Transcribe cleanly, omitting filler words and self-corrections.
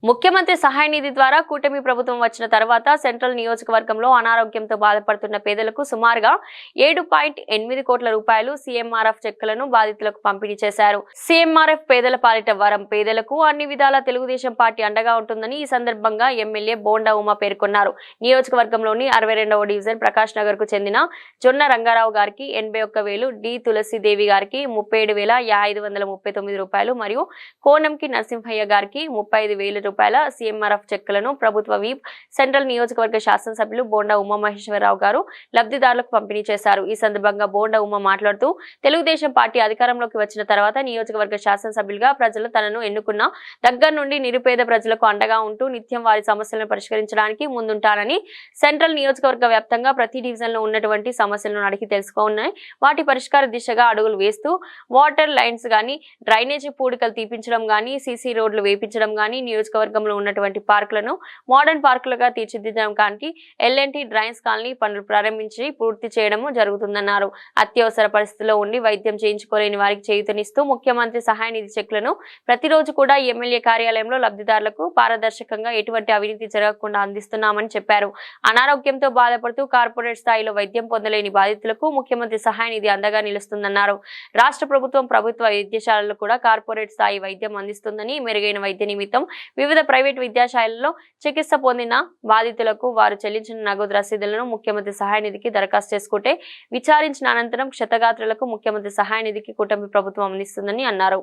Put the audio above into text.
ముఖ్యమంత్రి సహాయ నిధి ద్వారా కూటమి ప్రభుత్వం వచ్చిన తర్వాత సెంట్రల్ నియోజకవర్గంలో అనారోగ్యంతో బాధపడుతున్న పేదలకు సుమారుగా 7.8 కోట్ల రూపాయలు సీఎంఆర్ఎఫ్ చెక్కులను బాధితులకు పంపిణీ చేశారు. సీఎంఆర్ఎఫ్ పేదల పాలిట వరం. పేదలకు అన్ని విధాల తెలుగుదేశం పార్టీ అండగా ఉంటుందని ఈ సందర్భంగా ఎమ్మెల్యే బోండా ఉమ పేర్కొన్నారు. నియోజకవర్గంలోని 62వ డివిజన్ ప్రకాష్ నగర్ కు చెందిన జొన్న రంగారావు గారికి 81,000, డి తులసిదేవి గారికి 37,539 రూపాయలు మరియు కోనంకి నరసింహయ్య గారికి 35,000 రూపాయల సీఎంఆర్ఎఫ్ చెక్కులను ప్రభుత్వ వీప్ సెంట్రల్ నియోజకవర్గ శాసనసభ్యులు బోండా ఉమామహేశ్వరరావు గారు లబ్ధిదారులకు పంపిణీ చేశారు. ఈ సందర్భంగా బోండా ఉమ మాట్లాడుతూ తెలుగుదేశం పార్టీ అధికారంలోకి వచ్చిన తర్వాత నియోజకవర్గ శాసనసభ్యులుగా ప్రజలు తనను ఎన్నుకున్న దగ్గర నుండి నిరుపేద ప్రజలకు అండగా ఉంటూ నిత్యం వారి సమస్యలను పరిష్కరించడానికి ముందుంటానని, సెంట్రల్ నియోజకవర్గ వ్యాప్తంగా ప్రతి డివిజన్ లో ఉన్నటువంటి సమస్యలను అడిగి తెలుసుకున్నాయి వాటి పరిష్కార దిశగా అడుగులు వేస్తూ వాటర్ లైన్స్ గానీ, డ్రైనేజీ పూడికలు తీపించడం గానీ, సీసీ రోడ్లు వేపించడం గానీ, నియోజకవర్గంలో ఉన్నటువంటి పార్కులను మోడర్న్ పార్కులుగా తీర్చిదిద్దడం కానీ ఎల్ఎన్టీ డ్రైన్స్ కాలనీ పనులు ప్రారంభించి పూర్తి చేయడం జరుగుతుందన్నారు. అత్యవసర పరిస్థితుల్లో ఉండి వైద్యం చేయించుకోలేని వారికి చేయూతనిస్తూ ముఖ్యమంత్రి సహాయ నిధి చెక్కులను ప్రతిరోజు కూడా ఎమ్మెల్యే కార్యాలయంలో లబ్ధిదారులకు పారదర్శకంగా ఎటువంటి అవినీతి జరగకుండా అందిస్తున్నామని చెప్పారు. అనారోగ్యంతో బాధపడుతూ కార్పొరేట్ స్థాయిలో వైద్యం పొందలేని బాధితులకు ముఖ్యమంత్రి సహాయ నిధి అండగా నిలుస్తుందన్నారు. రాష్ట్ర ప్రభుత్వం ప్రభుత్వ వైద్యశాలలు కూడా కార్పొరేట్ స్థాయి వైద్యం అందిస్తుందని, మెరుగైన వైద్య నిమిత్తం వివిధ ప్రైవేట్ విద్యాశాలల్లో చికిత్స పొందిన బాధితులకు వారు చెల్లించిన నగదు రసీదులను ముఖ్యమంత్రి సహాయ నిధికి దరఖాస్తు చేసుకుంటే విచారించిన అనంతరం క్షతగాత్రులకు ముఖ్యమంత్రి సహాయ నిధికి కూటమి ప్రభుత్వం అందిస్తుందని అన్నారు.